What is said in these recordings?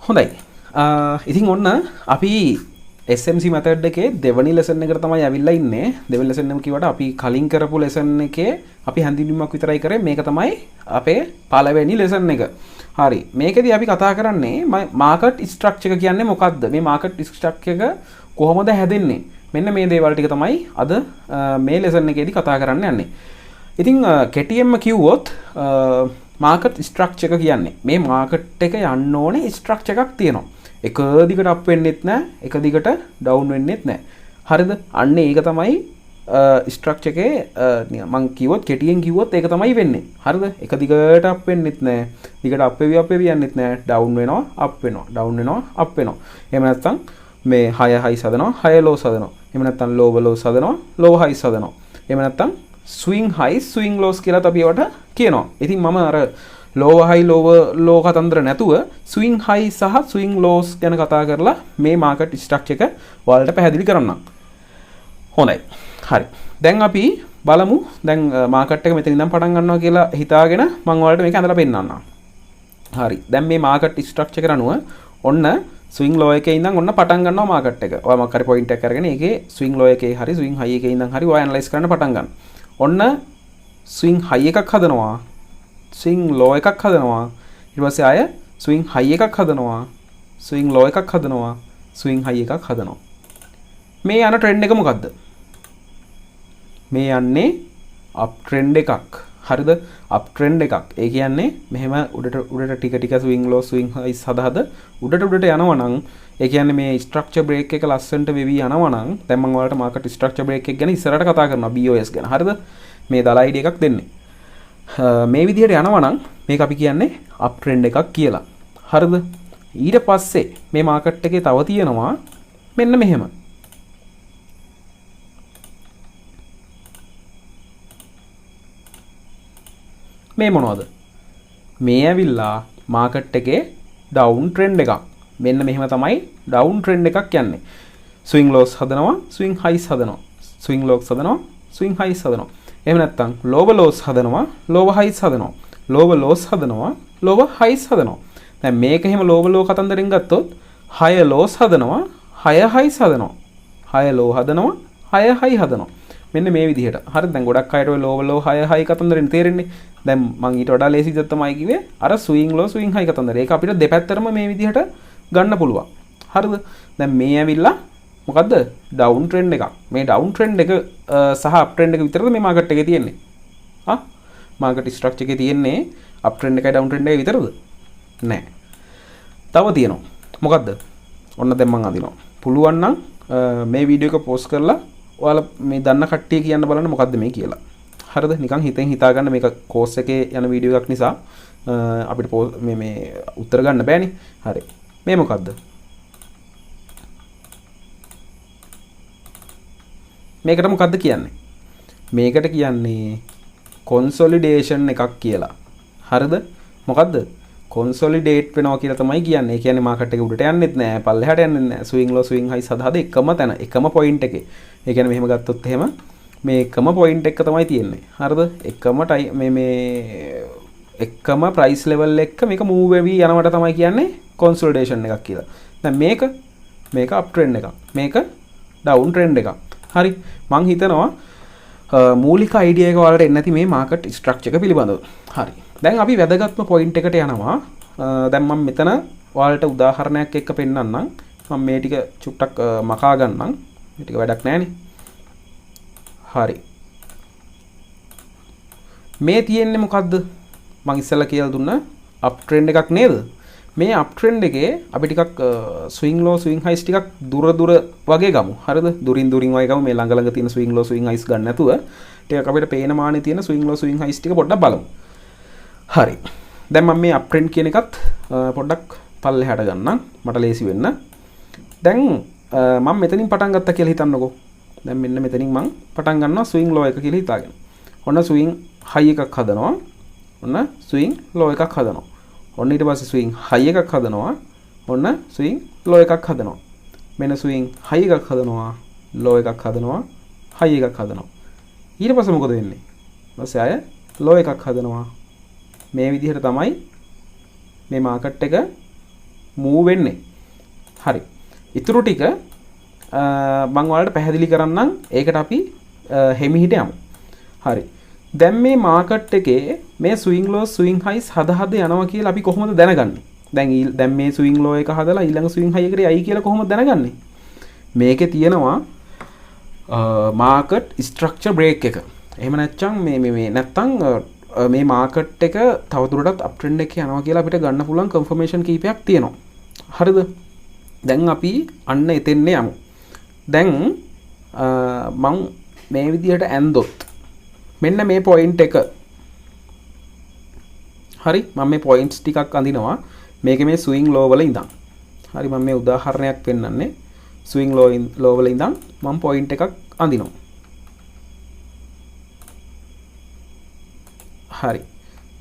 හොඳයි. ඉතින් ඔන්න අපි SMC method එකේ දෙවනි lesson එකට තමයි ඇවිල්ලා ඉන්නේ. දෙවනි lesson එක කිව්වට අපි කලින් කරපු lesson එකේ අපි හැඳින්වීමක් විතරයි කරේ. මේක තමයි අපේ පළවෙනි lesson එක. හරි. මේකෙදි අපි කතා කරන්නේ market structure එක කියන්නේ මොකක්ද? මේ market structure එක කොහොමද හැදෙන්නේ? මෙන්න මේ දේවල් ටික තමයි අද මේ lesson එකේදී කතා කරන්න යන්නේ. ඉතින් කෙටියෙන්ම කිව්වොත් market structure එක කියන්නේ මේ market එක යන්න ඕනේ structure එකක් තියෙනවා. එක දිගට අප් වෙන්නෙත් නැහැ, එක දිගට ඩවුන් වෙන්නෙත් නැහැ. හරිද? අන්න ඒක තමයි ස්ට්‍රක්චර් එකේ මම කිව්වොත් කෙටියෙන් කිව්වොත් ඒක තමයි වෙන්නේ. හරිද? එක දිගට අප් වෙන්නෙත් නැහැ. දිගට අප් වෙවි යන්නෙත් නැහැ. ඩවුන් වෙනවා, අප් වෙනවා. ඩවුන් වෙනවා, අප් වෙනවා. එහෙම නැත්නම් මේ හය හයිස් හදනවා, හය ලෝස් හදනවා. එහෙම නැත්නම් ලෝව ලෝස් හදනවා, ලෝව හයිස් හදනවා. එහෙම නැත්නම් ස්විං හයිස්, ස්විං ලෝස් කියලා අපි ඒවට කියනවා. ඉතින් මම අර ලෝව හයි ලෝ කතන්දර නැතුව ස්විං හයි සහ ස්විං ලෝස් ගැන කතා කරලා මේ මාකට් ස්ට්‍රක්චර් එක ඔයාලට පැහැදිලි කරන්නම්. හොඳයි. හරි. දැන් අපි බලමු දැන් මාකට් එක මෙතන ඉඳන් පටන් ගන්නවා කියලා හිතාගෙන මම ඔයාලට මේක අඳලා පෙන්නන්නම්. හරි. දැන් මේ මාකට් ස්ට්‍රක්චර් එක අනුව ඔන්න ස්විං ලෝ එකේ ඉඳන් ඔන්න පටන් ගන්නවා මාකට් එක. ඔයා මොකක් හරි පොයින්ට් එකක් අරගෙන ඒකේ ස්විං ලෝ එකේ හරි ස්විං හයි එකේ ඉඳන් හරි ඔයා ඇනලයිස් කරන්න පටන් ගන්න. ඔන්න ස්විං හයි එකක් හදනවා. ස්විං ලෝ එකක් හදනවා. ඊට පස්සේ ආය ස්විං හයි එකක් හදනවා. ස්විං ලෝ එකක් හදනවා. ස්විං හයි එකක් හදනවා. මේ යන ට්‍රෙන්ඩ් එක මොකද්ද? මේ යන්නේ අප් ට්‍රෙන්ඩ් එකක්. හරිද? අප් ට්‍රෙන්ඩ් එකක්. ඒ කියන්නේ මෙහෙම උඩට ටික ස්විං ලෝ ස්විං හයිස් හදහද උඩට යනවා නම් ඒ කියන්නේ මේ ස්ට්‍රක්චර් බ්‍රේක් එක ලස්සනට වෙවි යනවා නම් දැන් මම ඔයාලට මාකට් ස්ට්‍රක්චර් බ්‍රේක් එක ගැන ඉස්සරහට කතා කරනවා BOS ගැන. හරිද? මේ දල ID එකක් දෙන්නේ. මේ විදිහට යනවා නම් මේක අපි කියන්නේ අප් ට්‍රෙන්ඩ් එකක් කියලා. හරිද? ඊට පස්සේ මේ මාකට් එකේ තව තියෙනවා මෙන්න මෙහෙම. මේ මොනවද? මේ ඇවිල්ලා මාකට් එකේ ඩවුන් ට්‍රෙන්ඩ් එකක්. මෙන්න මෙහෙම තමයි ඩවුන් ට්‍රෙන්ඩ් එකක් යන්නේ. ස්විං ලෝස් හදනවා, ස්විං හයිස් හදනවා. ස්විං ලෝස් හදනවා, ස්විං හයිස් හදනවා. එහෙම නැත්නම් ලෝව ලෝස් හදනවා, ලෝව හයිස් හදනවා. ලෝව ලෝස් හදනවා, ලෝව හයිස් හදනවා. දැන් මේක එහෙම ලෝව ලෝ කතන්දරෙන් ගත්තොත් 6 ලෝස් හදනවා, 6 හයිස් හදනවා. 6 ලෝ හදනවා, 6 හයි හදනවා. මෙන්න මේ විදිහට. හරිද? දැන් ගොඩක් අයට ඔය ලෝව ලෝ 6 හයි කතන්දරෙන් තේරෙන්නේ. දැන් මම ඊට වඩා ලේසි විදිහට තමයි කිව්වේ අර ස්විං ලෝ ස්විං හයි කතන්දරය. ඒක අපිට දෙපැත්තටම මේ විදිහට ගන්න පුළුවන්. හරිද? දැන් මේ ඇවිල්ලා මොකද්ද? ඩවුන් ට්‍රෙන්ඩ් එකක්. මේ ඩවුන් ට්‍රෙන්ඩ් එක සහ අප් ට්‍රෙන්ඩ් එක විතරද මේ මාකට් එකේ තියෙන්නේ? මාකට් ස්ට්‍රක්චර් එකේ තියෙන්නේ අප් ට්‍රෙන්ඩ් එකයි ඩවුන් ට්‍රෙන්ඩ් එකයි විතරද? නෑ. තව තියෙනවා. මොකද්ද? ඔන්න දැන් මම අදිනවා. පුළුවන් නම් මේ වීඩියෝ එක පෝස්ට් කරලා ඔයාලා මේ දන්න කට්ටිය කියන්න බලන්න මොකද්ද මේ කියලා. හරිද? නිකන් හිතෙන් හිතාගන්න මේක කෝස් එකේ යන වීඩියෝ එකක් නිසා අපිට මේ උත්තර ගන්න බෑනේ. හරි. මේ මොකද්ද? මේකට මොකද්ද කියන්නේ? මේකට කියන්නේ කොන්සොලිඩේෂන් එකක් කියලා. හරිද? මොකද්ද? කොන්සොලිඩේට් වෙනවා කියලා තමයි කියන්නේ. ඒ කියන්නේ මාකට් එක උඩට යන්නෙත් නෑ, පල්ලෙහාට යන්නෙත් නෑ. ස්විං ලෝ ස්විං හයි සදාද එකම තැන, එකම පොයින්ට් එකේ. ඒ කියන්නේ මෙහෙම ගත්තොත් එහෙම මේ එකම පොයින්ට් එක තමයි තියෙන්නේ. හරිද? එකම එකම ප්‍රයිස් ලෙවල් එක මේක මූව් වෙවි යනවට තමයි කියන්නේ කොන්සොලිඩේෂන් එකක් කියලා. දැන් මේක අප් ට්‍රෙන්ඩ් එකක්. මේක ඩවුන් ට්‍රෙන්ඩ් එකක්. හරි. මං හිතනවා මූලික අයිඩියා එක ඔයාලට එන්න නැති මේ මාකට් ස්ට්‍රක්චර් එක පිළිබඳව. හරි. දැන් අපි වැදගත්ම පොයින්ට් එකට යනවා. දැන් මම මෙතන ඔයාලට උදාහරණයක් එක්ක පෙන්නන්නම්. මම මේ ටික චුට්ටක් මකා ගන්නම්. මේ ටික වැඩක් නැහැනේ. හරි. මේ තියෙන්නේ මොකද්ද? මං ඉස්සෙල්ලා කියලා දුන්නා අප් ට්‍රෙන්ඩ් එකක් නේද? මේ අප් ට්‍රෙන්ඩ් එකේ අපි ටිකක් ස්විං ලෝ ස්විං හයිස් ටිකක් දුර වගේ ගමු. හරිද? දුරින් වගේ ගමු. මේ ළඟ තියෙන ස්විං ලෝ ස්විං හයිස් ගන්න නැතුව ටිකක් අපිට පේන මානේ තියෙන ස්විං ලෝ ස්විං හයිස් ටික පොඩ්ඩක් බලමු. හරි. දැන් මම මේ අප් ට්‍රෙන්ඩ් කියන එකත් පොඩ්ඩක් පල්ලෙහාට ගන්නම්. මට ලේසි වෙන්න. දැන් මම මෙතනින් පටන් ගත්තා කියලා හිතන්නකෝ. දැන් මෙන්න මෙතනින් මම පටන් ගන්නවා ස්විං ලෝ එක කියලා හිතාගෙන. ඔන්න ස්විං හයි එකක් හදනවා. ඔන්න ස්විං ලෝ එකක් හදනවා. ඔන්න ඊට පස්සේ ස්විං හයි එකක් හදනවා. ඔන්න ස්විං ලෝ එකක් හදනවා. මෙන්න ස්විං හයි එකක් හදනවා. ලෝ එකක් හදනවා. හයි එකක් හදනවා. ඊට පස්සේ මොකද වෙන්නේ? ඊපස්සේ ආය ලෝ එකක් හදනවා. මේ විදිහට තමයි මේ මාකට් එක මූව් වෙන්නේ. හරි. ඊටු ටික මම ඔයාලට පැහැදිලි කරන්නම්. ඒකට අපි හිමිහිට යමු. හරි. දැන් මේ මාකට් එකේ මේ ස්විං ලෝස් ස්විං හයිස් හද යනවා කියලා අපි කොහොමද දැනගන්නේ? දැන් මේ ස්විං ලෝ එක හදලා ඊළඟ ස්විං හයි එකට යයි කියලා කොහොමද දැනගන්නේ? මේකේ තියෙනවා මාකට් ස්ට්‍රක්චර් බ්‍රේක් එක. එහෙම නැත්නම් මේ නැත්නම් මේ මාකට් එක තවදුරටත් අප් ට්‍රෙන්ඩ් එකේ යනවා කියලා අපිට ගන්න පුළුවන් කන්ෆර්මේෂන් කීපයක් තියෙනවා. හරිද? දැන් අපි අන්න එතෙන්න යමු. දැන් මම මේ විදිහට ඇන්දොත් මෙන්න මේ පොයින්ට් එක. හරි මම මේ පොයින්ට්ස් ටිකක් අඳිනවා. මේක මේ ස්විං ලෝ වල ඉඳන්. හරි මම මේ උදාහරණයක් පෙන්නන්නේ. ස්විං ලෝ වල ඉඳන් මම පොයින්ට් එකක් අඳිනවා. හරි.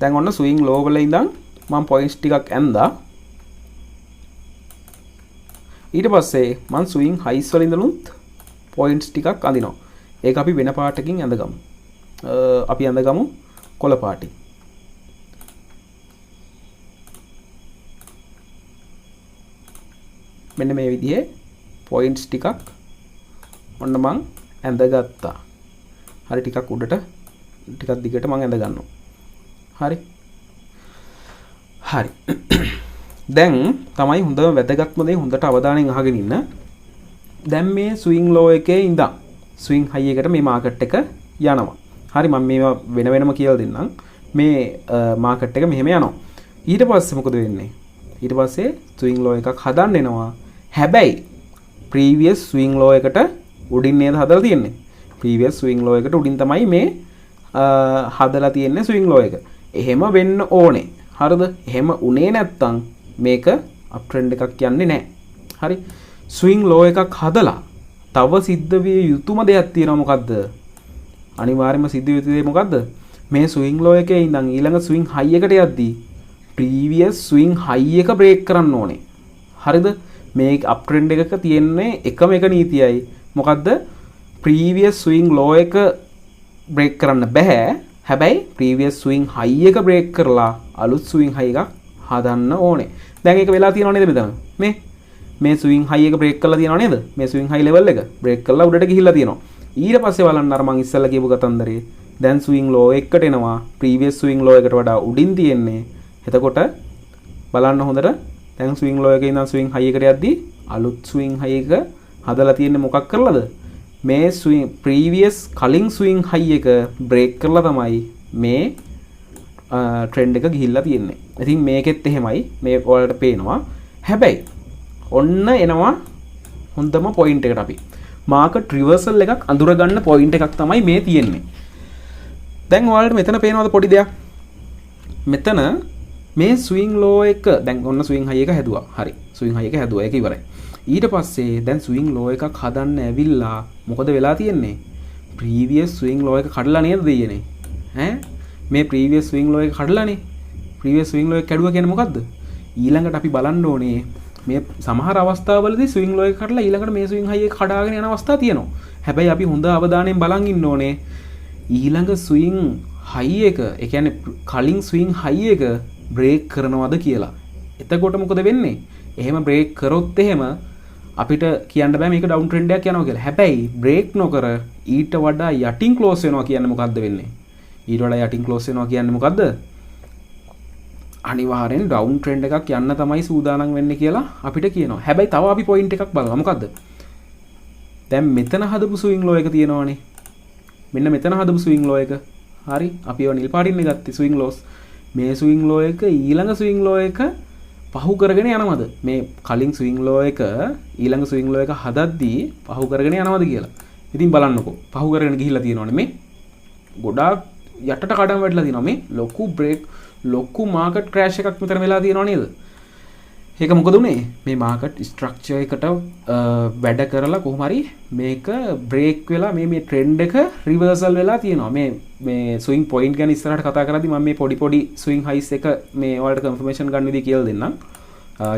දැන් ඔන්න ස්විං ලෝ වල ඉඳන් මම පොයින්ට්ස් ටිකක් ඇන්දා. ඊට පස්සේ මම ස්විං හයිස් වල ඉඳනුත් පොයින්ට්ස් ටිකක් අඳිනවා. ඒක අපි වෙන පාටකින් ඇඳගමු. අපි ඇඳගමු කොළ පාටින්. මෙන්න මේ විදිහේ පොයින්ට්ස් ටිකක් ඔන්න මං ඇඳගත්තා. හරි ටිකක් උඩට ටිකක් දිගට මං ඇඳ ගන්නවා. හරි. හරි. දැන් තමයි හොඳම වැදගත්ම දේ හොඳට අවධානයෙන් අහගෙන ඉන්න. දැන් මේ ස්විං ලෝ එකේ ඉඳන් ස්විං හයි එකට මේ මාකට් එක යනවා. හරි මම මේවා වෙන වෙනම කියලා දෙන්නම්. මේ මාකට් එක මෙහෙම යනවා. ඊට පස්සේ මොකද වෙන්නේ? ඊට පස්සේ ස්විං ලෝ එකක් හදන්න එනවා. හැබැයි ප්‍රීවියස් ස්විං ලෝ එකට උඩින් නේද හදලා තියෙන්නේ. ප්‍රීවියස් ස්විං ලෝ එකට උඩින් තමයි මේ හදලා තියෙන්නේ ස්විං ලෝ එක. එහෙම වෙන්න ඕනේ. හරිද? එහෙම උනේ නැත්තම් මේක අප් ට්‍රෙන්ඩ් එකක් යන්නේ නැහැ. හරි. ස්විං ලෝ එකක් හදලා තව සිද්ධ විය යුතුම දෙයක් තියෙනවා. මොකද්ද? අනිවාර්යයෙන්ම සිද්ධ වෙ යුතු දේ මොකද්ද? මේ ස්විං ලෝ එකේ ඉඳන් ඊළඟ ස්විං හයි එකට යද්දී ප්‍රීවියස් ස්විං හයි එක බ්‍රේක් කරන්න ඕනේ. හරිද? මේ අප් ට්‍රෙන්ඩ් එකක තියෙන්නේ එකම එක නීතියයි. මොකද්ද? ප්‍රීවියස් ස්විං ලෝ එක බ්‍රේක් කරන්න බෑ. හැබැයි ප්‍රීවියස් ස්විං හයි එක බ්‍රේක් කරලා අලුත් ස්විං හයි එකක් හදන්න ඕනේ. දැන් ඒක වෙලා තියෙනව නේද මෙතන? මේ ස්විං හයි එක බ්‍රේක් කරලා තියෙනව නේද? මේ ස්විං හයි ලෙවල් එක බ්‍රේක් කරලා උඩට ගිහිල්ලා තියෙනවා. ඊට පස්සේ බලන්න අර මං ඉස්සෙල්ලා කියපු කතන්දරේ දැන් ස්විං ලෝ එකට එනවා. ප්‍රීවියස් ස්විං ලෝ එකට වඩා උඩින් තියෙන්නේ. එතකොට බලන්න හොඳට දැන් ස්විං ලෝ එකේ ඉඳන් ස්විං හයි එකට යද්දී අලුත් ස්විං හයි එක හදලා තියෙන්නේ මොකක් කරලාද? මේ ස්විං ප්‍රීවියස් කලින් ස්විං හයි එක බ්‍රේක් කරලා තමයි මේ ට්‍රෙන්ඩ් එක ගිහිල්ලා තියෙන්නේ. ඉතින් මේකෙත් එහෙමයි. මේ ඔයාලට පේනවා. හැබැයි ඔන්න එනවා හොඳම පොයින්ට් එකට අපි. මාකට් රිවර්සල් එකක් අඳුර ගන්න පොයින්ට් එකක් තමයි මේ තියෙන්නේ. දැන් ඔයාලට මෙතන පේනවද පොඩි දෙයක්? මෙතන මේ ස්විං ලෝ එක දැන් ඔන්න ස්විං හයි එක හැදුවා. හරි. ස්විං හයි එක හැදුවා. ඒක ඉවරයි. ඊට පස්සේ දැන් ස්විං ලෝ එකක් හදන්න ඇවිල්ලා මොකද වෙලා තියෙන්නේ? ප්‍රීවියස් ස්විං ලෝ එක කඩලා නේද දෙයනේ? ඈ මේ ප්‍රීවියස් ස්විං ලෝ එක කඩලානේ. ප්‍රීවියස් ස්විං ලෝ එක කැඩුවා කියන්නේ මොකද්ද? ඊළඟට අපි බලන්න ඕනේ මේ සමහර අවස්ථාවලදී ස්විං ලෝ එක කඩලා ඊළඟට මේ ස්විං හයි එක කඩාගෙන යන අවස්ථා තියෙනවා. හැබැයි අපි හොඳ අවධානයෙන් බලන් ඉන්න ඕනේ ඊළඟ ස්විං හයි එක, ඒ කියන්නේ කලින් ස්විං හයි එක බ්‍රේක් කරනවද කියලා. එතකොට මොකද වෙන්නේ? එහෙම බ්‍රේක් කරොත් එහෙම අපිට කියන්න බෑ මේක ඩවුන් ට්‍රෙන්ඩ් එකක් යනවා කියලා. හැබැයි බ්‍රේක් නොකර ඊට වඩා යටින් ක්ලෝස් වෙනවා කියන්නේ මොකද්ද වෙන්නේ? ඊට වඩා යටින් ක්ලෝස් වෙනවා කියන්නේ මොකද්ද? අනිවාර්යෙන් ඩවුන් ට්‍රෙන්ඩ් එකක් යන්න තමයි සූදානම් වෙන්නේ කියලා අපිට කියනවා. හැබැයි තව අපි පොයින්ට් එකක් බලමු. මොකද්ද? දැන් මෙතන හදපු ස්විං ලෝ එක තියෙනවනේ. මෙන්න මෙතන හදපු ස්විං ලෝ එක. හරි. අපි ඒවා නිල් පාටින් ගත්තේ ස්විං ලෝස්. මේ ස්විං ලෝ එක ඊළඟ ස්විං ලෝ එක පහු කරගෙන යනවද? මේ කලින් ස්විං ලෝ එක ඊළඟ ස්විං ලෝ එක හදද්දී පහු කරගෙන යනවද කියලා. ඉතින් බලන්නකෝ. පහු කරගෙන ගිහිල්ලා තියෙනවනේ මේ. ගොඩාක් යටට කඩම් වැටලා තියෙනවා මේ. ලොකු මාකට් ක්‍රෑෂ් එකක් මෙතන වෙලා තියෙනව නේද? ඒක මොකද උනේ? මේ මාකට් ස්ට්‍රක්චර් එකට වැඩ කරලා කොහොම හරි මේක බ්‍රේක් වෙලා මේ ට්‍රෙන්ඩ් එක රිවර්සල් වෙලා තියෙනවා. මේ ස්විං පොයින්ට් ගැන ඉස්සරහට කතා කරද්දී මම මේ පොඩි ස්විං හයිස් එක මේ ඔයාලට කන්ෆර්මේෂන් ගන්න විදිහ කියලා දෙන්නම්.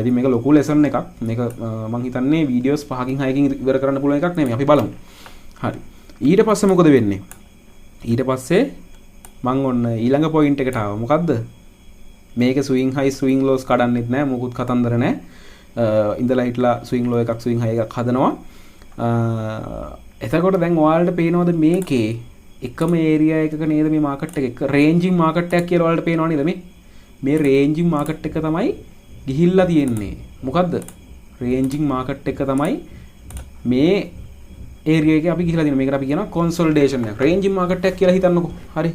ඉතින් මේක ලොකු ලෙසන් එකක්. මේක මම හිතන්නේ වීඩියෝස් 5කින් 6කින් ඉවර කරන්න පුළුවන් එකක් නෙමෙයි. අපි බලමු. හරි. ඊට පස්සේ මොකද වෙන්නේ? ඊට පස්සේ මං ඔන්න ඊළඟ පොයින්ට් එකට ආවා. මොකද්ද? මේක ස්විං හයි ස්විං ලෝස් කඩන්නෙත් නැහැ. මොකුත් කතන්දර නැහැ. ඉඳලා හිටලා ස්විං ලෝ එකක් ස්විං හයි එකක් හදනවා. එතකොට දැන් ඔයාලට පේනවද මේකේ එකම ඒරියා එකක නේද මේ මාකට් එක රේන්ජින් මාකට් එකක් කියලා ඔයාලට පේනව නේද මේ රේන්ජින් මාකට් එක තමයි ගිහිල්ලා තියෙන්නේ. මොකද්ද රේන්ජින් මාකට් එක තමයි මේ ඒරියා එකේ අපි ගිහිල්ලා තියෙන්නේ. මේකට අපි කියනවා කොන්සොලිඩේෂන් එක. රේන්ජින් මාකට් එකක් කියලා හිතන්නකෝ. හරි.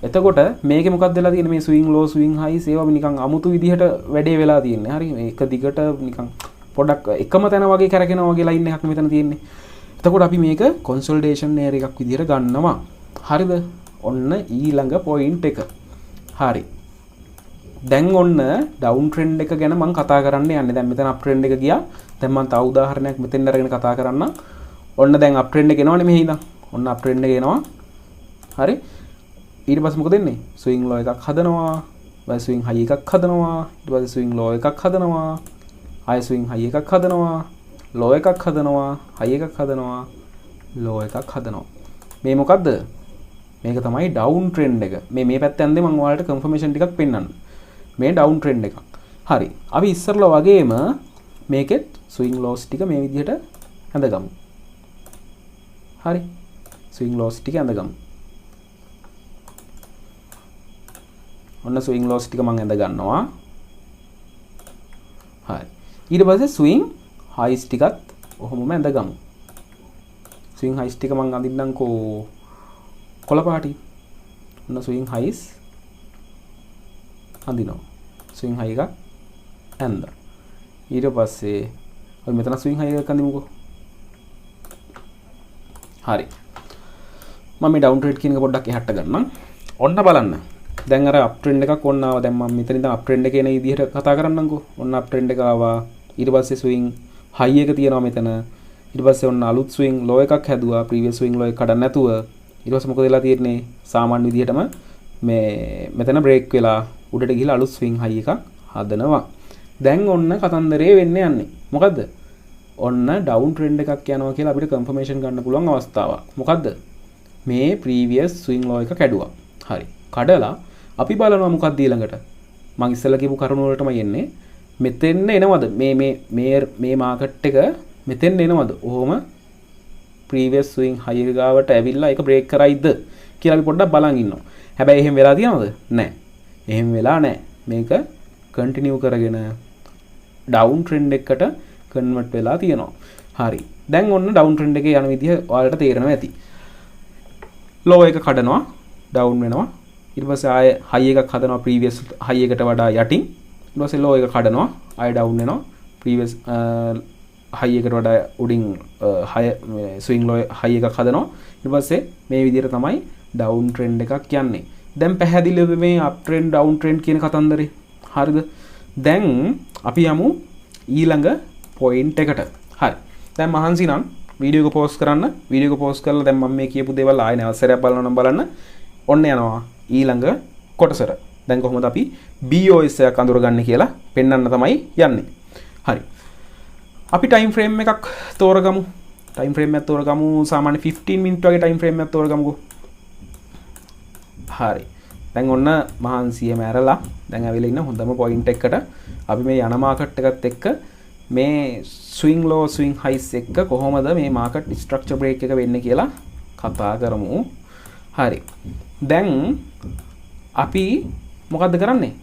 එතකොට මේකේ මොකක්ද වෙලා තියෙන්නේ මේ ස්විං ලෝ ස්විං හයි ඒවා නිකන් අමුතු විදිහට වැඩේ වෙලා තියෙන්නේ. හරි. මේක දිගට නිකන් පොඩක් එකම තැන වගේ කරකිනවා වගේ ලයින් එකක් මෙතන තියෙන්නේ. එතකොට අපි මේක කොන්සොලිඩේෂන් ඒරියා එකක් විදිහට ගන්නවා. හරිද? ඔන්න ඊළඟ පොයින්ට් එක. හරි. දැන් ඔන්න ඩවුන් ට්‍රෙන්ඩ් එක ගැන මම කතා කරන්න යන්නේ. දැන් මෙතන අප් ට්‍රෙන්ඩ් එක ගියා. දැන් මම තව උදාහරණයක් මෙතෙන් අරගෙන කතා කරන්නම්. ඔන්න දැන් අප් ට්‍රෙන්ඩ් එක එනවනේ මෙහි ඉඳන්. ඔන්න අප් ට්‍රෙන්ඩ් එක එනවා. හරි. ඊට පස්සේ මොකද වෙන්නේ? ස්විං ලෝ එකක් හදනවා. ඊට ස්විං හයි එකක් හදනවා. ඊට පස්සේ ස්විං ලෝ එකක් හදනවා. ආය ස්විං හයි එකක් හදනවා. ලෝ එකක් හදනවා. හයි එකක් හදනවා. ලෝ එකක් හදනවා. මේ මොකද්ද? මේක තමයි ඩවුන් ට්‍රෙන්ඩ් එක. මේ පැත්තෙන් යන්නේ මම ඔයාලට කන්ෆර්මේෂන් ටිකක් පෙන්නන්න. මේ ඩවුන් ට්‍රෙන්ඩ් එකක්. හරි. අපි ඉස්සරලා වගේම මේකෙත් ස්විං ලෝස් ටික මේ විදිහට ඇඳගමු. හරි. ස්විං ලෝස් ටික ඇඳගමු. ඔන්න ස්විං ලෝස් ටික මම ඇඳ ගන්නවා. හරි. ඊට පස්සේ ස්විං හයිස් ටිකත් ඔහොමම ඇඳගමු. ස්විං හයිස් ටික මම අඳින්නම්කෝ කොළ පාටි. ඔන්න ස්විං හයිස් අඳිනවා. ස්විං හයි එකක් ඇඳලා. ඊට පස්සේ ඔය මෙතන ස්විං හයි එකක් අඳිමුකෝ. හරි. මම මේ ඩවුන් ට්‍රෙන්ඩ් කියන එක පොඩ්ඩක් එහාට ගන්නම්. ඔන්න බලන්න. දැන් අර අප් ට්‍රෙන්ඩ් එකක් ඔන්න ආවා. දැන් මම මෙතන ඉඳන් අප් ට්‍රෙන්ඩ් එකේ එන විදිහට කතා කරන්නම්කෝ. ඔන්න අප් ට්‍රෙන්ඩ් එක ආවා. ඊට පස්සේ ස්විං හයි එක තියෙනවා මෙතන. ඊට පස්සේ ඔන්න අලුත් ස්විං ලෝ එකක් හැදුවා. ප්‍රීවියස් ස්විං ලෝ එක කඩන්න නැතුව. ඊට පස්සේ මොකද වෙලා තියෙන්නේ? සාමාන්‍ය විදිහටම මේ මෙතන බ්‍රේක් වෙලා උඩට ගිහලා අලුත් ස්විං හයි එකක් හදනවා. දැන් ඔන්න කතන්දරේ වෙන්න යන්නේ. මොකද්ද? ඔන්න ඩවුන් ට්‍රෙන්ඩ් එකක් යනවා කියලා අපිට කන්ෆර්මේෂන් ගන්න පුළුවන් අවස්ථාවක්. මොකද්ද? මේ ප්‍රීවියස් ස්විං ලෝ එක කැඩුවා. හරි. කඩලා අපි බලනවා මොකක්ද ඊළඟට. මම ඉස්සෙල්ලා කියපු කරුණ වලටමයි එන්නේ. මෙතෙන්න එනවද? මේ මාකට් එක මෙතෙන්න එනවද? ඔහොම ප්‍රීවියස් ස්විං හයි ගාවට ඇවිල්ලා ඒක බ්‍රේක් කරයිද කියලා අපි පොඩ්ඩක් බලන් ඉන්නවා. හැබැයි එහෙම වෙලා තියෙනවද? නැහැ. එහෙම වෙලා නැහැ. මේක කන්ටිනියු කරගෙන ඩවුන් ට්‍රෙන්ඩ් එකකට කන්වර්ට් වෙලා තියෙනවා. හරි. දැන් ඔන්න ඩවුන් ට්‍රෙන්ඩ් එකේ යන විදිහ ඔයාලට තේරෙනවා ඇති. ලෝ එක කඩනවා, ඩවුන් වෙනවා. ඊට පස්සේ ආය හයි එකක් හදනවා ප්‍රීවියස් හයි එකට වඩා යටින්. ඊට පස්සේ ලෝ එක කඩනවා, ආය ඩවුන් වෙනවා. ප්‍රීවියස් හයි එකට වඩා උඩින් ස්විං ලෝ හයි එකක් හදනවා. ඊට පස්සේ මේ විදිහට තමයි ඩවුන් ට්‍රෙන්ඩ් එකක් යන්නේ. දැන් පැහැදිලිවද මේ අප් ට්‍රෙන්ඩ් ඩවුන් ට්‍රෙන්ඩ් කියන කතන්දරේ? හරිද? දැන් අපි යමු ඊළඟ පොයින්ට් එකට. හරි. දැන් මහන්සි නම් වීඩියෝ එක පෝස්ට් කරන්න. වීඩියෝ එක පෝස්ට් කරලා දැන් මම මේ කියපු දේවල් ආයෙ නැවසරයක් බලනවා නම් බලන්න. ඔන්න යනවා ඊළඟ කොටසට. දැන් කොහොමද අපි BOS එකක් අඳුරගන්නේ කියලා පෙන්වන්න තමයි යන්නේ. හරි. අපි ටයිම් ෆ්‍රේම් එකක් තෝරගමු. ටයිම් ෆ්‍රේම් එකක් තෝරගමු. සාමාන්‍ය 15 මිනිත් වගේ ටයිම් ෆ්‍රේම් එකක් තෝරගමුකෝ. හරි. දැන් ඔන්න මහන්සියම ඇරලා දැන් ඇවිල්ලා ඉන්න හොඳම පොයින්ට් එකකට අපි මේ යන මාකට් එකත් එක්ක මේ ස්විං ලෝ ස්විං හයිස් එක්ක කොහොමද මේ මාකට් ස්ට්‍රක්චර් බ්‍රේක් එක වෙන්නේ කියලා කතා කරමු. හරි. දැන් අපි මොකද්ද කරන්නේ?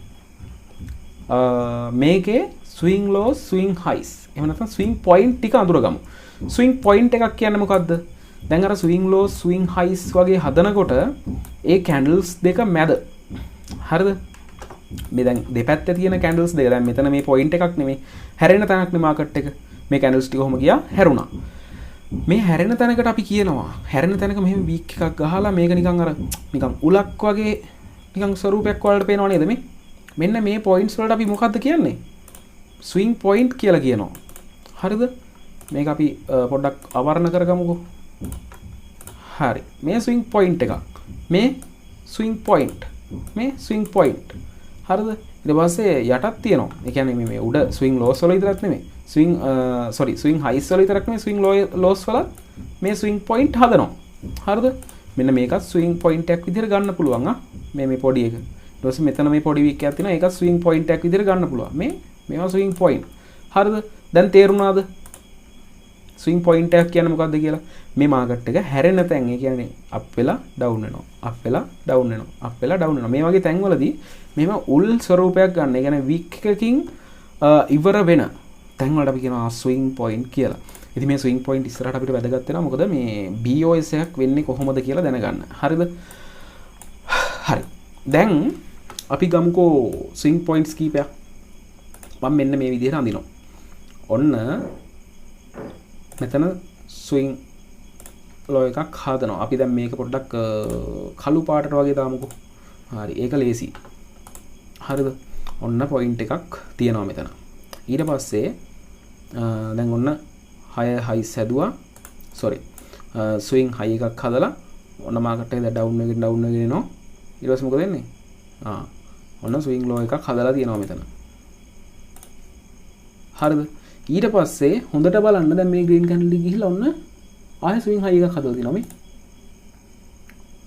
මේකේ ස්විං ලෝ ස්විං හයිස් එහෙම නැත්නම් ස්විං පොයින්ට් ටික අඳුරගමු. ස්විං පොයින්ට් එකක් කියන්නේ මොකද්ද? දැන් අර ස්විං ලෝ ස්විං හයිස් වගේ හදනකොට ඒ කැන්ඩල්ස් දෙක මැද හරිද? මේ දැන් දෙපැත්තේ තියෙන කැන්ඩල්ස් දෙක දැන් මෙතන මේ පොයින්ට් එකක් නෙමෙයි හැරෙන තැනක් නේ මාකට් එක. මේ කැන්ඩල්ස් ටික කොහොම ගියා? හැරුණා. මේ හැරෙන තැනකට අපි කියනවා හැරෙන තැනක මෙහෙම වීක් එකක් ගහලා මේක නිකන් අර නිකන් උලක් වගේ නිකන් ස්වරූපයක් වලට පේනව නේද මේ? මෙන්න මේ පොයින්ට්ස් වලට අපි මොකද්ද කියන්නේ? ස්විං පොයින්ට් කියලා කියනවා. හරිද? මේක අපි පොඩ්ඩක් අවර්ණ කරගමුකෝ. හරි. මේ ස්විං පොයින්ට් එකක්. මේ ස්විං පොයින්ට්. මේ ස්විං පොයින්ට්. හරිද? ඊට පස්සේ යටත් තියෙනවා. ඒ කියන්නේ මේ උඩ ස්විං ලෝස් වල විතරක් නෙමෙයි. ස්විං හයිස් වල විතරක් නෙමෙයි ස්විං ලෝස් වල මේ ස්විං පොයින්ට් හදනවා. හරිද? මෙන්න මේකත් ස්විං පොයින්ට් එකක් විදිහට ගන්න පුළුවන් මේ පොඩි එක. ඊට පස්සේ මෙතන මේ පොඩි වීක් එකක් තියෙනවා. ඒකත් ස්විං පොයින්ට් එකක් විදිහට ගන්න පුළුවන්. මේවා ස්විං පොයින්ට්. හරිද? දැන් තේරුණාද? ස්විං පොයින්ට් එකක් කියන්නේ මොකක්ද කියලා? මේ මාකට් එක හැරෙන තැන්, ඒ කියන්නේ අප් වෙලා ඩවුන් වෙනවා, අප් වෙලා ඩවුන් වෙනවා, අප් වෙලා ඩවුන් වෙනවා. මේ වගේ තැන්වලදී මෙහෙම උල් ස්වරූපයක් ගන්න. ඒ කියන්නේ වීක් එකකින් ඉවර වෙන තැන්වලට අපි කියනවා ස්විං පොයින්ට් කියලා. ඉතින් මේ ස්විං පොයින්ට් ඉස්සරහට අපිට වැදගත් වෙනවා. මොකද මේ BOS එකක් වෙන්නේ කොහොමද කියලා දැනගන්න. හරිද? හරි. දැන් අපි ගමුකෝ ස්විං පොයින්ට්ස් කීපයක්. මම මෙන්න මේ විදිහට අඳිනවා. ඔන්න මෙතන ස්විං ලෝ එකක් හදනවා. අපි දැන් මේක පොඩ්ඩක් කළු පාටට වගේ දාමුකෝ. හරි. ඒක ලේසි. හරිද? ඔන්න පොයින්ට් එකක් තියෙනවා මෙතන. ඊට පස්සේ දැන් ඔන්න 6 හයිස් හැදුවා. සෝරි. ස්විං හයි එකක් හදලා ඔන්න මාකට් එක ඩවුන් එකෙන් එනවා. ඊට පස්සේ මොකද වෙන්නේ? ඔන්න ස්විං ලෝ එකක් හදලා තියෙනවා මෙතන. හරිද? ඊට පස්සේ හොඳට බලන්න දැන් මේ ග්‍රීන් කැන්ඩල් එක ගිහිල්ලා ඔන්න ආයෙ ස්විං හයි එකක් හදලා තියෙනවා මේ.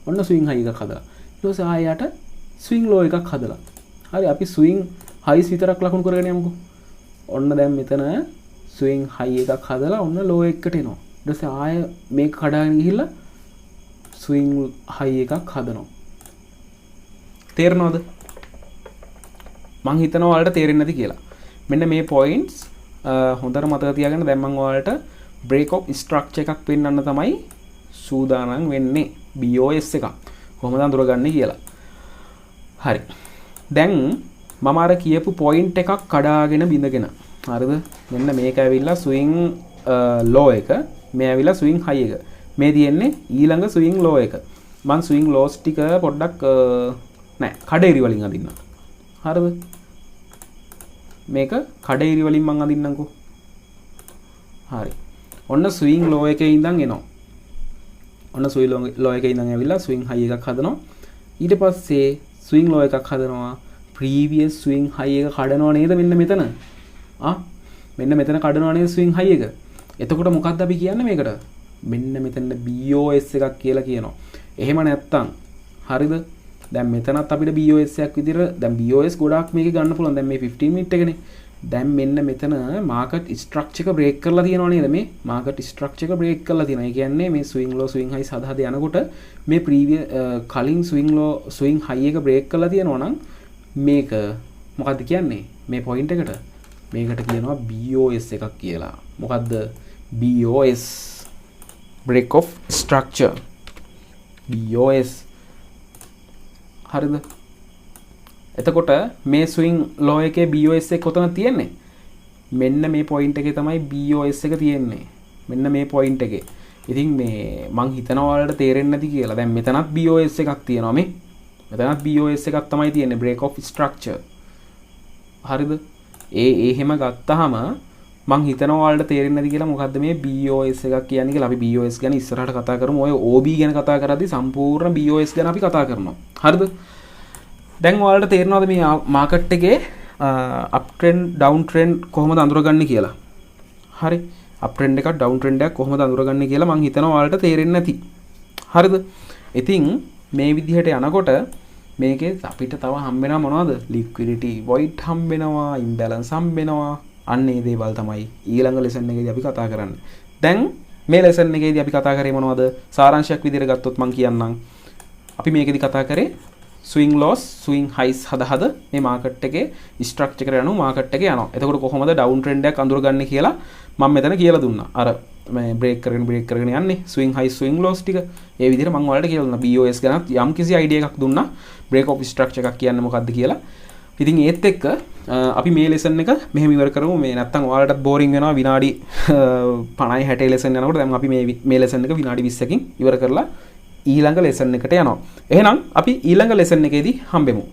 ඔන්න ස්විං හයි එකක් හදලා. ඊට පස්සේ ආයෙ යට ස්විං ලෝ එකක් හදලා. හරි අපි ස්විං හයිස් විතරක් ලකුණු කරගෙන යමුකෝ. ඔන්න දැන් මෙතන ස්විං හයි එකක් හදලා ඔන්න ලෝ එකකට එනවා. ඊට පස්සේ ආයෙ මේක කඩාගෙන ගිහිල්ලා ස්විං හයි එකක් හදනවා. තේරෙනවද? මං හිතනවා ඔයාලට තේරෙන්නේ නැති කියලා. මෙන්න මේ පොයින්ට්ස් හොඳට මතක තියාගන්න. දැන් මම ඔයාලට break of structure එකක් පෙන්වන්න තමයි සූදානම් වෙන්නේ. BOS එකක් කොහොමද අඳුරගන්නේ කියලා. හරි. දැන් මම අර කියපු පොයින්ට් එකක් කඩාගෙන බිඳගෙන. හරිද? මෙන්න මේක ඇවිල්ලා ස්විං ලෝ එක, මේ ඇවිල්ලා ස්විං හයි එක. මේ තියෙන්නේ ඊළඟ ස්විං ලෝ එක. මම ස්විං ලෝස් ටික පොඩ්ඩක් නෑ කඩේරි වලින් අදින්න. හරිද? මේක කඩේරි වලින් මම අදින්නම්කෝ. හරි. ඔන්න ස්විං ලෝ එකේ ඉඳන් එනවා. ඔන්න ස්විං ලෝ එකේ ඉඳන් ඇවිල්ලා ස්විං හයි එකක් හදනවා. ඊට පස්සේ ස්විං ලෝ එකක් හදනවා. ප්‍රීවියස් ස්විං හයි එක කඩනවා නේද මෙන්න මෙතන? මෙන්න මෙතන කඩනවා නේද ස්විං හයි එක? එතකොට මොකක්ද අපි කියන්නේ මේකට? මෙන්න මෙතන BOS එකක් කියලා කියනවා. එහෙම නැත්තම් හරිද? දැන් මෙතනත් අපිට BOS එකක් විදිහට දැන් BOS ගොඩාක් මේකේ ගන්න පුළුවන්. දැන් මේ 15 මිනිත් එකනේ. දැන් මෙන්න මෙතන මාකට් ස්ට්‍රක්චර් එක බ්‍රේක් කරලා තියෙනවා නේද? මේ මාකට් ස්ට්‍රක්චර් එක බ්‍රේක් කරලා තියෙනවා. ඒ කියන්නේ මේ ස්විං ලෝ ස්විං හයි සදහද යනකොට මේ ප්‍රීවියස් කලින් ස්විං ලෝ ස්විං හයි එක බ්‍රේක් කරලා තියෙනවා නම් මේක මොකද්ද කියන්නේ? මේ පොයින්ට් එකට මේකට කියනවා BOS එකක් කියලා. මොකද්ද? BOS break of structure. BOS. හරිද? එතකොට මේ ස්විං ලෝ එකේ BOS එක කොතනද තියෙන්නේ? මෙන්න මේ පොයින්ට් එකේ තමයි BOS එක තියෙන්නේ. මෙන්න මේ පොයින්ට් එකේ. ඉතින් මේ මං හිතනවා ඔයාලට තේරෙන්නේ නැති කියලා. දැන් මෙතනත් BOS එකක් තියෙනවා මේ. මෙතනත් BOS එකක් තමයි තියෙන්නේ break of structure. හරිද? එහෙම ගත්තාම මං හිතනවා ඔයාලට තේරෙන්නේ නැති කියලා. මොකද්ද මේ BOS එකක් කියන්නේ කියලා. අපි BOS ගැන ඉස්සරහට කතා කරමු. ඔය OB ගැන කතා කරද්දී සම්පූර්ණ BOS ගැන අපි කතා කරනවා. හරිද? දැන් ඔයාලට තේරෙනවද මේ මාකට් එකේ අප් ට්‍රෙන්ඩ් ඩවුන් ට්‍රෙන්ඩ් කොහොමද අඳුරගන්නේ කියලා? හරි. අප් ට්‍රෙන්ඩ් එකක් ඩවුන් ට්‍රෙන්ඩ් එකක් කොහොමද අඳුරගන්නේ කියලා මං හිතනවා ඔයාලට තේරෙන්නේ නැති. හරිද? ඉතින් මේ විදිහට යනකොට මේකේ අපිට තව හම්බෙනවා මොනවද? liquidity void හම්බෙනවා, imbalance හම්බෙනවා. අන්න ඒ දේවල් තමයි ඊළඟ ලෙසන් එකේදී අපි කතා කරන්නේ. දැන් මේ ලෙසන් එකේදී අපි කතා කරේ මොනවද? සාරාංශයක් විදිහට ගත්තොත් මං කියන්නම්. අපි මේකෙදි කතා කරේ ස්විං ලෝස් ස්විං හයිස් හද මේ මාකට් එකේ ස්ට්‍රක්චර් එක යනවා මාකට් එකේ යනවා. එතකොට කොහොමද ඩවුන් ට්‍රෙන්ඩ් එකක් අඳුරගන්නේ කියලා මම මෙතන කියලා දුන්නා. අර මේ බ්‍රේක් කරගෙන යන්නේ ස්විං හයි ස්විං ලෝස් ටික. ඒ විදිහට මම ඔයාලට කියලා දුන්නා. BOS ගැන යම් කිසි අයිඩියා එකක් දුන්නා. බ්‍රේක් ඔෆ් ස්ට්‍රක්චර් එකක් කියන්නේ මොකක්ද කියලා. ඉතින් ඒත් එක්ක අපි මේ ලෙසන් එක මෙහෙම ඉවර කරමු. මේ නැත්තම් ඔයාලට බෝරින් වෙනවා විනාඩි 50 60 ලෙසන් යනකොට. දැන් අපි මේ ලෙසන් එක විනාඩි 20කින් ඉවර කරලා ඊළඟ ලෙසන් එකට යනවා. එහෙනම් අපි ඊළඟ ලෙසන් එකේදී හම්බෙමු.